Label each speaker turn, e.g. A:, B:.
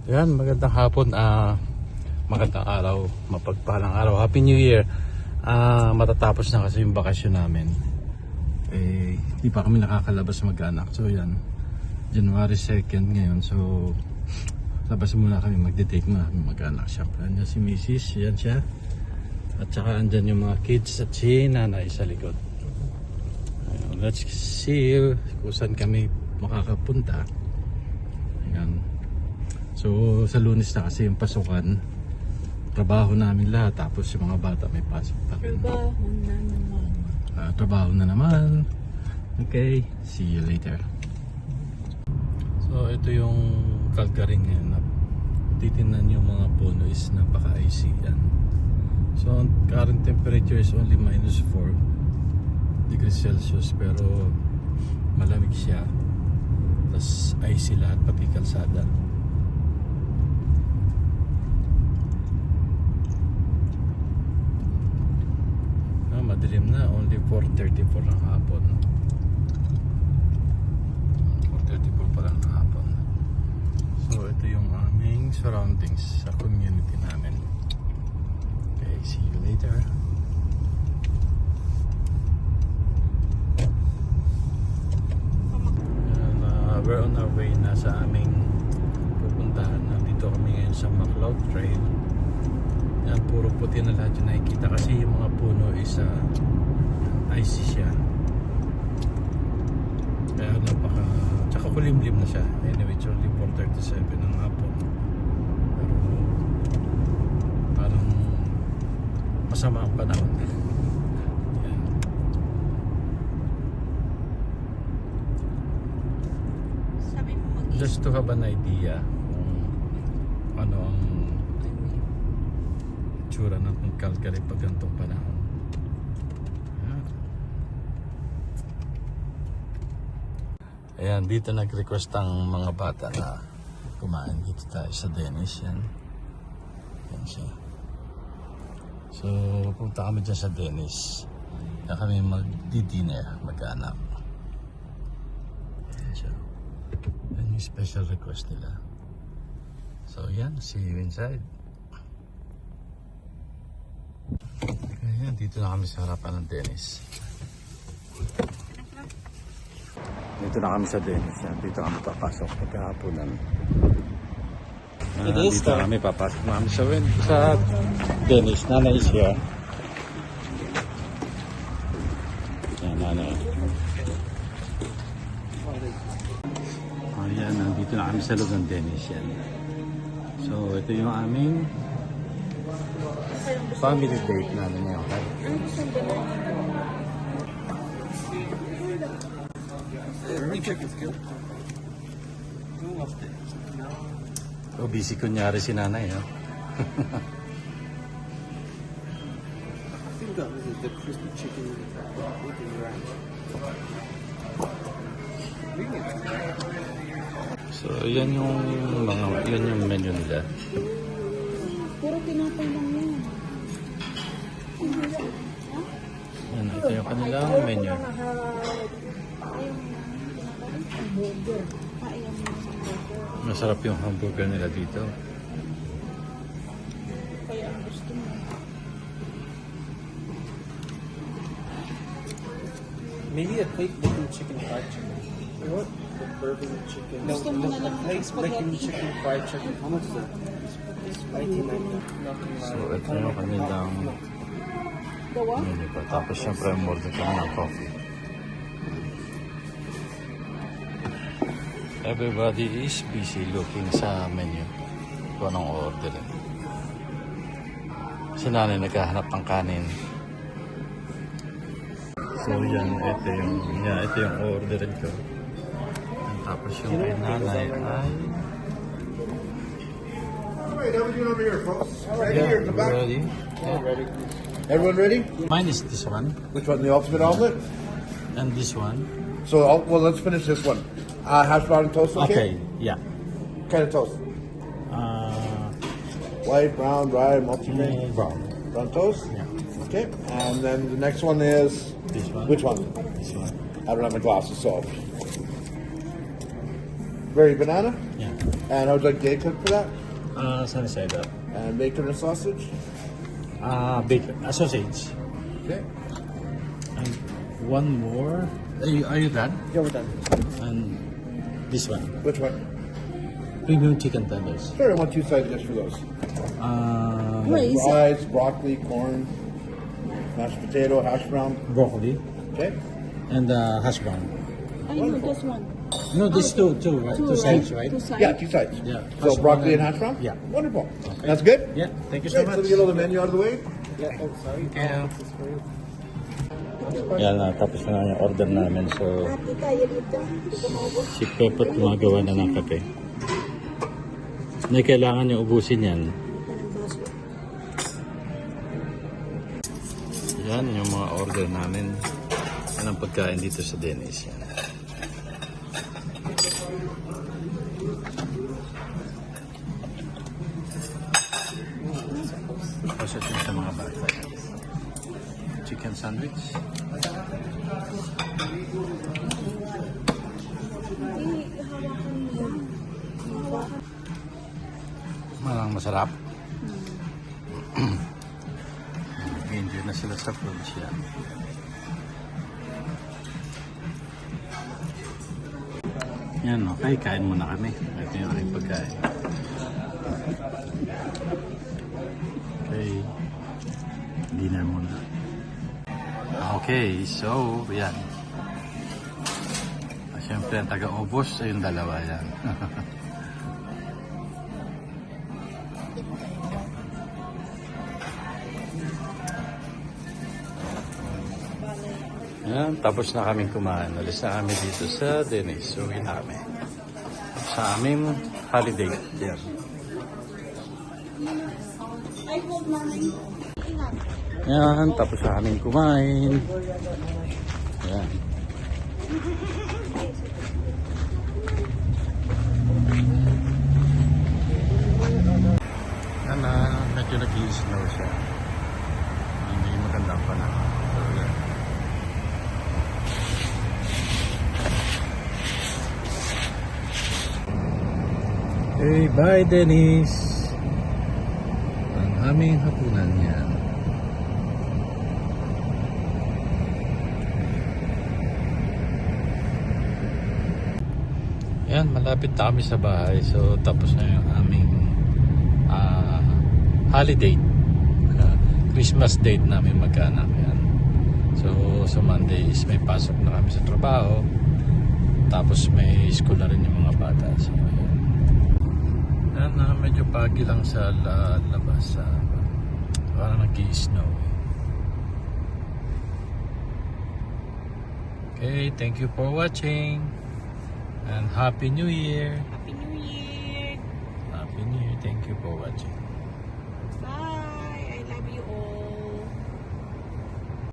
A: Yan, magandang hapon, magandang araw, mapagpalang araw. Happy New Year. Matatapos na kasi yung bakasyon namin. Hindi pa kami nakakalabas mag-anak. So yan, January 2nd ngayon. So labas muna kami, magde-take muna kami mag-anak. Siyempre, andyan si Mrs. Yan siya. At saka andyan yung mga kids at si nanay sa likod. Ayun, let's see kung saan kami makakapunta. Ayan. So sa Lunes na kasi yung pasukan, trabaho namin lahat, tapos yung mga bata may pasok pa rin. Trabaho na naman. Okay, see you later. So ito yung Calgary ngayon. Titingnan yung mga puno is napaka-icy yan. So current temperature is only -4 degrees Celsius, pero malamig siya. Tapos icy lahat, pati kalsada. Madilim na, only 4:34 ng hapon. 4:34 pa lang ng hapon. So ito yung aming surroundings sa community namin. Okay, see you later. And, we're on our way na sa aming pupuntahan. Nandito kami ngayon sa McLeod Trail. Yan, puro puti na lahat yung nakikita kasi yung mga puno is icy siya. Kaya napaka, tsaka kulimlim na siya. Anyway, it's only 4:37 ng hapon. Pero parang masama ang panahon. Yan. Just to have an idea kung ano ang tsura ng Calgary pag ganitong panahon. Ayan, dito nag-request ang mga bata na kumain dito tayo sa Dennis. Yan. Yan siya. So, punta kami dyan sa Dennis. Na kami mag-dinner, mag-anak. Yan siya. Yan yung special request nila. So, yan. See you inside. Ayan, dito na kami sa harapan ng Dennis. Dito na kami sa Dennis. Dito kami papasok pagkahaponan. Dito kami papasok na kami sa Dennis. Nana is here. Yan, Nana. Ayan, nandito na kami sa loob ng Dennis. Yan. So, ito yung aming family date namin ngayon. So busy kunyari si nanay, ha?
B: I think that was the crispy chicken with rice.
A: So yan yung menu nila.
C: Puro tinapay lang yan.
A: Yan, ito yung kanilang menu.
C: Hamburger.
A: Masarap yung hamburger nila dito.
C: Kaya ang gusto mo.
B: Maybe a plate bacon chicken fried chicken. What? The bourbon chicken. No,
C: Gusto mo na lang
B: plate bacon
C: spaghetti?
B: chicken fried chicken. How much is that? $19.99.
A: So ito yung kanilang
C: Gawa?
A: menu pa. Tapos syempre order kami ng coffee. Everybody is busy looking sa menu kung anong order. Si nanay naghahanap ng kanin. So yan, ito yung orderin ko. Tapos yung kay nanay ay
D: Alright, how we doing over here, folks? Ready
A: yeah,
D: here, come back.
A: ready? Yeah.
D: Everyone ready?
A: Mine is this one
D: Which one, the ultimate omelet?
A: and this one.
D: So, well, let's finish this one. Hash brown and toast, okay?
A: Yeah.
D: Kind of toast. White, brown, dry, multi-grain.
A: Brown.
D: Brown toast?
A: Yeah.
D: Okay, and then the next one is...
A: This one.
D: Which one?
A: This one.
D: I don't have my glasses, so... Very banana?
A: Yeah.
D: And I would like day cooked for that.
A: Sunny side up.
D: And bacon and sausage.
A: Bacon, sausage.
D: Okay.
A: And one more. Are you done?
B: Yeah, we're done.
A: And this one.
D: Which one?
A: Premium chicken tenders.
D: Sure, I want 2 side dishes for those.
C: Where is it?
D: Fries, broccoli, corn, mashed potato, hash brown.
A: Broccoli.
D: Okay.
A: And hash brown.
C: I know, just one.
A: No, these two, right? Two sides, right?
C: Two sides?
D: Yeah, 2 sides.
A: Yeah.
D: So
A: Hash
D: broccoli
A: brown
D: and hash brown?
A: Yeah.
D: Wonderful. That's good?
A: Yeah, thank you so
D: Okay, so
A: much.
D: we get all the menu out of the way.
B: Yeah, oh, sorry.
A: Yeah.
B: This is for you.
A: Yan na, tapos na yung order namin. So,
C: Ate tayo dito. Dito maubos.
A: si Pepot gumagawa na ng kape. Na kailangan niya ubusin yan. Yan yung mga order namin. Yan ang pagkain dito sa Dennis. Yan. Pasok din sa mga bata. Chicken sandwich. Malang masarap. Enjoy na sila sa foods yan. Yan, okay. Kain muna kami. Ito yung aking pagkain. Okay. Dinner muna. Okay, so, yan. Siyempre, ang taga-ubos ay yung dalawa yan. Yan, tapos na kaming kumain. Alis na kami dito sa Dennis. Uwi na kami. Sa aming holiday. Yan. Yan, tapos na kaming kumain. Yan. Yan na, medyo nag-i-snow siya. Hindi magandang panahon. So, yan. Hey, bye Dennis! Ang aming hapunan yan. Yan, malapit na kami sa bahay. So, tapos na yung aming holiday. Christmas date namin mag-anak. Yan. So, sa Monday is may pasok na kami sa trabaho. Tapos may school na rin yung mga bata. So, yan, medyo pagi lang sa labas. Parang nag-i-snow. Okay, thank you for watching. And Happy New Year!
C: Happy New